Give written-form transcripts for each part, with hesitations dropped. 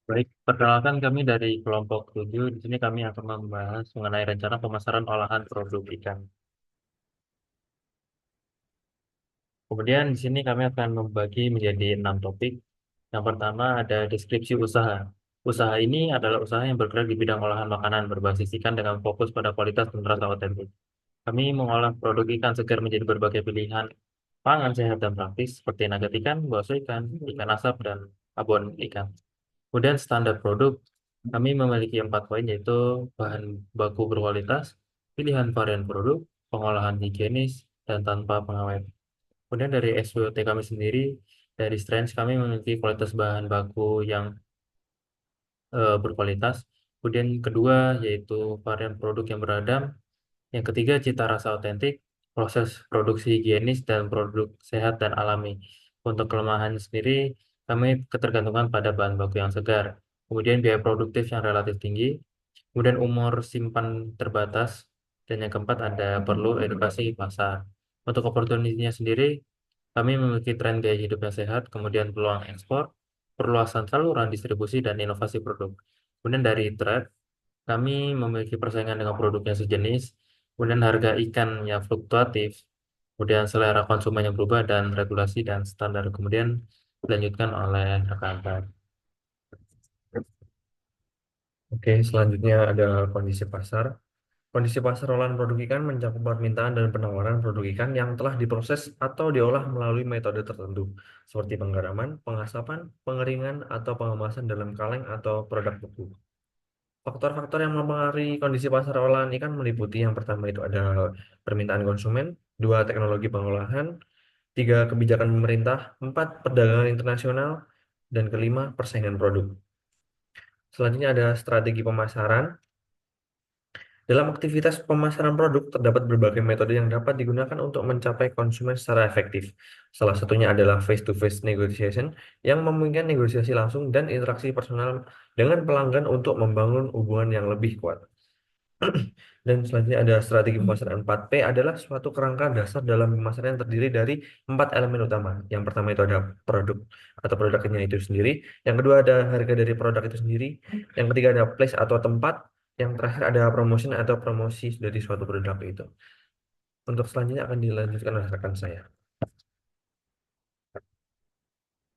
Baik, perkenalkan kami dari kelompok 7. Di sini kami akan membahas mengenai rencana pemasaran olahan produk ikan. Kemudian di sini kami akan membagi menjadi 6 topik. Yang pertama ada deskripsi usaha. Usaha ini adalah usaha yang bergerak di bidang olahan makanan berbasis ikan dengan fokus pada kualitas dan rasa otentik. Kami mengolah produk ikan segar menjadi berbagai pilihan pangan sehat dan praktis seperti nugget ikan, bakso ikan, ikan asap, dan abon ikan. Kemudian standar produk, kami memiliki 4 poin yaitu bahan baku berkualitas, pilihan varian produk, pengolahan higienis, dan tanpa pengawet. Kemudian dari SWOT kami sendiri, dari Strange kami memiliki kualitas bahan baku yang berkualitas. Kemudian kedua yaitu varian produk yang beradab. Yang ketiga cita rasa otentik, proses produksi higienis dan produk sehat dan alami. Untuk kelemahan sendiri, kami ketergantungan pada bahan baku yang segar. Kemudian biaya produktif yang relatif tinggi. Kemudian umur simpan terbatas. Dan yang keempat ada perlu edukasi pasar. Untuk opportunity-nya sendiri, kami memiliki tren gaya hidup yang sehat, kemudian peluang ekspor, perluasan saluran distribusi, dan inovasi produk. Kemudian dari trade, kami memiliki persaingan dengan produk yang sejenis, kemudian harga ikan yang fluktuatif, kemudian selera konsumen yang berubah, dan regulasi dan standar. Kemudian dilanjutkan oleh rekan-rekan. Oke, selanjutnya ada kondisi pasar. Kondisi pasar olahan produk ikan mencakup permintaan dan penawaran produk ikan yang telah diproses atau diolah melalui metode tertentu, seperti penggaraman, pengasapan, pengeringan, atau pengemasan dalam kaleng atau produk beku. Faktor-faktor yang mempengaruhi kondisi pasar olahan ikan meliputi yang pertama itu ada permintaan konsumen, dua teknologi pengolahan, tiga kebijakan pemerintah, empat perdagangan internasional, dan kelima persaingan produk. Selanjutnya ada strategi pemasaran. Dalam aktivitas pemasaran produk, terdapat berbagai metode yang dapat digunakan untuk mencapai konsumen secara efektif. Salah satunya adalah face-to-face negotiation, yang memungkinkan negosiasi langsung dan interaksi personal dengan pelanggan untuk membangun hubungan yang lebih kuat. Dan selanjutnya ada strategi pemasaran 4P adalah suatu kerangka dasar dalam pemasaran yang terdiri dari 4 elemen utama. Yang pertama itu ada produk atau produknya itu sendiri. Yang kedua ada harga dari produk itu sendiri. Yang ketiga ada place atau tempat. Yang terakhir ada promotion atau promosi dari suatu produk itu. Untuk selanjutnya akan dilanjutkan oleh rekan saya.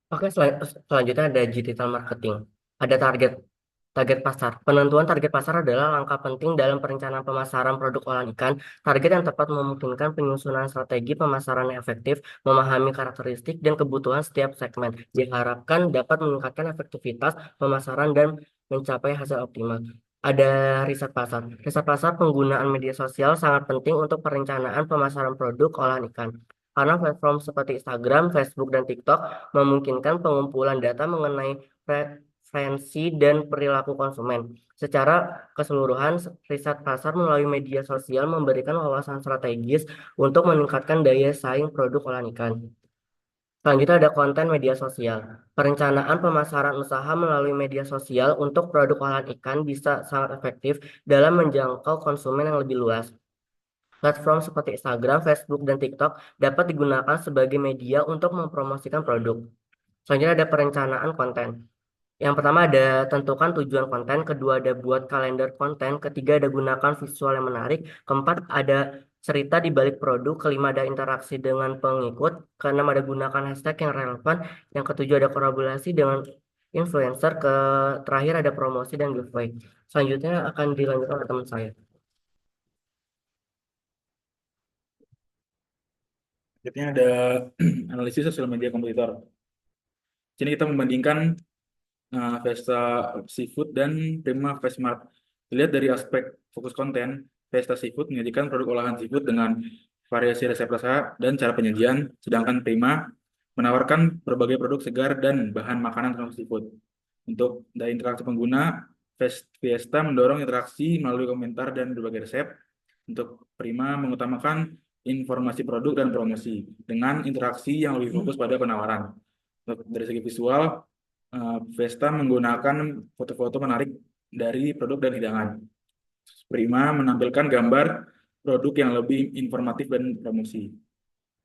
Oke, selanjutnya ada digital marketing. Ada target pasar. Penentuan target pasar adalah langkah penting dalam perencanaan pemasaran produk olahan ikan. Target yang tepat memungkinkan penyusunan strategi pemasaran yang efektif, memahami karakteristik dan kebutuhan setiap segmen. Diharapkan dapat meningkatkan efektivitas pemasaran dan mencapai hasil optimal. Ada riset pasar. Riset pasar penggunaan media sosial sangat penting untuk perencanaan pemasaran produk olahan ikan. Karena platform seperti Instagram, Facebook, dan TikTok memungkinkan pengumpulan data mengenai preferensi dan perilaku konsumen. Secara keseluruhan, riset pasar melalui media sosial memberikan wawasan strategis untuk meningkatkan daya saing produk olahan ikan. Selanjutnya ada konten media sosial. Perencanaan pemasaran usaha melalui media sosial untuk produk olahan ikan bisa sangat efektif dalam menjangkau konsumen yang lebih luas. Platform seperti Instagram, Facebook, dan TikTok dapat digunakan sebagai media untuk mempromosikan produk. Selanjutnya ada perencanaan konten. Yang pertama ada tentukan tujuan konten, kedua ada buat kalender konten, ketiga ada gunakan visual yang menarik, keempat ada cerita di balik produk, kelima ada interaksi dengan pengikut, keenam ada gunakan hashtag yang relevan, yang ketujuh ada kolaborasi dengan influencer, ke terakhir ada promosi dan giveaway. Selanjutnya akan dilanjutkan oleh teman saya. Selanjutnya ada analisis sosial media kompetitor. Sini kita membandingkan Vesta Seafood dan Prima Fresh Mart. Dilihat dari aspek fokus konten, Vesta Seafood menyajikan produk olahan seafood dengan variasi resep rasa dan cara penyajian, sedangkan Prima menawarkan berbagai produk segar dan bahan makanan termasuk seafood. Untuk dari interaksi pengguna, Fiesta mendorong interaksi melalui komentar dan berbagai resep. Untuk Prima mengutamakan informasi produk dan promosi dengan interaksi yang lebih fokus pada penawaran. Dari segi visual, Vesta menggunakan foto-foto menarik dari produk dan hidangan. Prima menampilkan gambar produk yang lebih informatif dan promosi.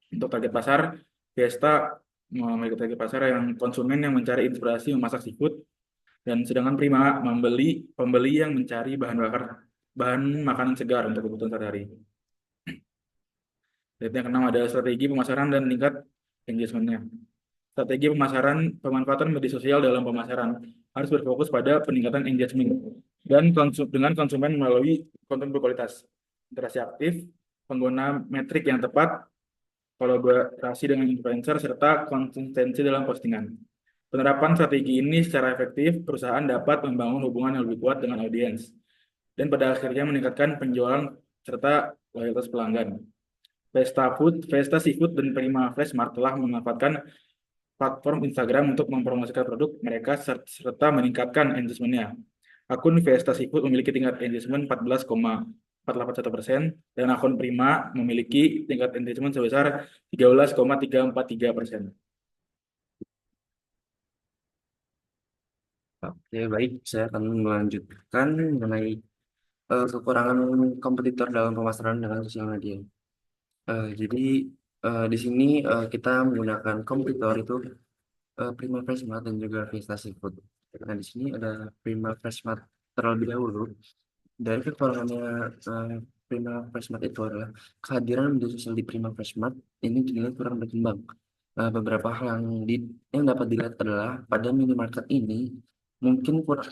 Untuk target pasar, Vesta memiliki target pasar yang konsumen yang mencari inspirasi memasak seafood, Dan sedangkan prima pembeli yang mencari bahan makanan segar untuk kebutuhan sehari-hari. Dan yang keenam ada strategi pemasaran dan tingkat engagement-nya. Strategi pemasaran, pemanfaatan media sosial dalam pemasaran harus berfokus pada peningkatan engagement dan dengan konsumen melalui konten berkualitas, interaksi aktif, pengguna metrik yang tepat, kolaborasi dengan influencer, serta konsistensi dalam postingan. Penerapan strategi ini secara efektif, perusahaan dapat membangun hubungan yang lebih kuat dengan audiens dan pada akhirnya meningkatkan penjualan serta loyalitas pelanggan. Vesta Seafood dan Prima Freshmart telah memanfaatkan platform Instagram untuk mempromosikan produk mereka serta meningkatkan engagement-nya. Akun Vesta Seafood memiliki tingkat engagement 14,481% dan akun Prima memiliki tingkat engagement sebesar 13,343%. Oke, baik. Saya akan melanjutkan mengenai kekurangan kompetitor dalam pemasaran dengan sosial media. Jadi di sini kita menggunakan kompetitor itu Prima Freshmart dan juga Vista Seafood. Nah, di sini ada Prima Freshmart terlebih dahulu. Dari kekurangannya Prima Freshmart itu adalah kehadiran media sosial di Prima Freshmart ini dinilai kurang berkembang. Beberapa hal yang dapat dilihat adalah pada minimarket ini mungkin kurang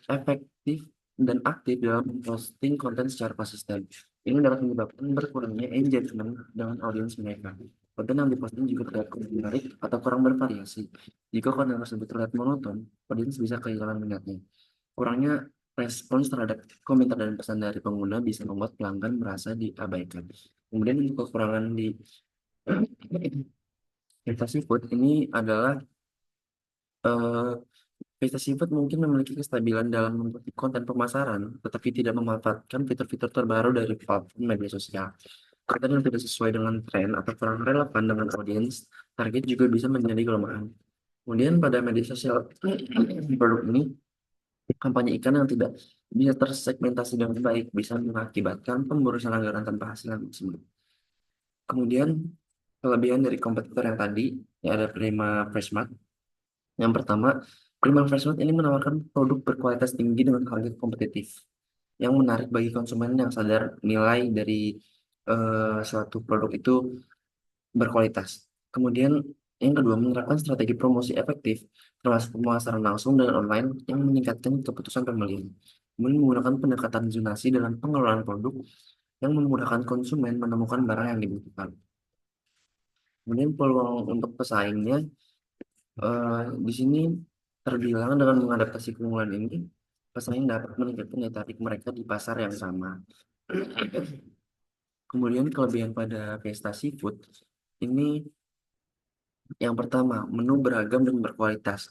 efektif dan aktif dalam posting konten secara konsisten. Ini dapat menyebabkan berkurangnya engagement dengan audiens mereka. Konten yang diposting juga terlihat kurang menarik atau kurang bervariasi. Jika konten tersebut terlihat monoton, audiens bisa kehilangan minatnya. Kurangnya respons terhadap komentar dan pesan dari pengguna bisa membuat pelanggan merasa diabaikan. Kemudian untuk kekurangan di Vista Seafood ini adalah eh, Vista Seafood mungkin memiliki kestabilan dalam membuat konten pemasaran, tetapi tidak memanfaatkan fitur-fitur terbaru dari platform media sosial. Konten yang tidak sesuai dengan tren atau kurang relevan dengan audiens target juga bisa menjadi kelemahan. Kemudian pada media sosial produk ini, kampanye iklan yang tidak bisa tersegmentasi dengan baik bisa mengakibatkan pemborosan anggaran tanpa hasil yang maksimal. Kemudian kelebihan dari kompetitor yang tadi, ya ada Prima Freshmart. Yang pertama, Prima Freshmart ini menawarkan produk berkualitas tinggi dengan harga kompetitif yang menarik bagi konsumen yang sadar nilai dari suatu produk itu berkualitas. Kemudian yang kedua, menerapkan strategi promosi efektif termasuk pemasaran langsung dan online yang meningkatkan keputusan pembelian. Kemudian menggunakan pendekatan zonasi dalam pengelolaan produk yang memudahkan konsumen menemukan barang yang dibutuhkan. Kemudian peluang untuk pesaingnya di sini terbilang dengan mengadaptasi keunggulan ini, pesaing dapat meningkatkan daya tarik mereka di pasar yang sama. Kemudian kelebihan pada Vesta Seafood ini yang pertama, menu beragam dan berkualitas.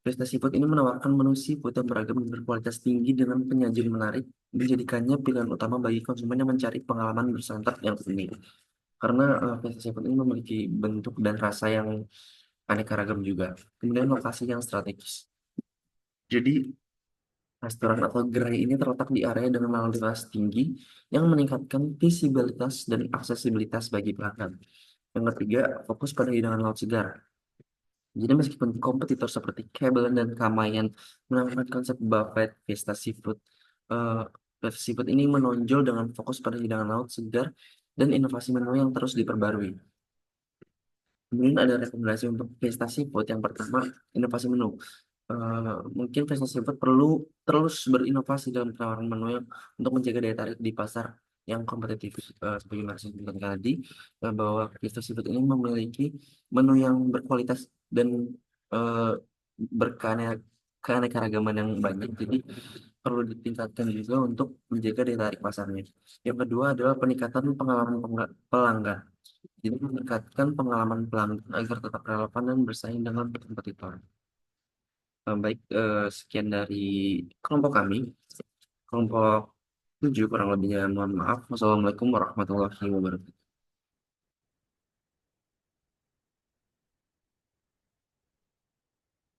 Vesta Seafood ini menawarkan menu seafood yang beragam dan berkualitas tinggi dengan penyajian menarik, menjadikannya pilihan utama bagi konsumen yang mencari pengalaman bersantap yang unik. Karena Vesta Seafood ini memiliki bentuk dan rasa yang aneka ragam juga. Kemudian lokasi yang strategis. Jadi restoran atau gerai ini terletak di area dengan lalu lintas tinggi yang meningkatkan visibilitas dan aksesibilitas bagi pelanggan. Yang ketiga, fokus pada hidangan laut segar. Jadi meskipun kompetitor seperti Kebelen dan Kamayan menawarkan konsep buffet eh, Vesta Seafood ini menonjol dengan fokus pada hidangan laut segar dan inovasi menu yang terus diperbarui. Kemudian ada rekomendasi untuk Vesta Seafood. Yang pertama, inovasi menu. Mungkin Vesta Seafood perlu terus berinovasi dalam penawaran menu untuk menjaga daya tarik di pasar yang kompetitif. Sebagai saya sebutkan tadi, bahwa Vesta Seafood ini memiliki menu yang berkualitas dan uh, keanekaragaman yang banyak. Jadi perlu ditingkatkan juga untuk menjaga daya tarik pasarnya. Yang kedua adalah peningkatan pengalaman pelanggan. Jadi meningkatkan pengalaman pelanggan agar tetap relevan dan bersaing dengan kompetitor. Baik, sekian dari kelompok kami. Kelompok 7 kurang lebihnya mohon maaf. Wassalamualaikum warahmatullahi wabarakatuh.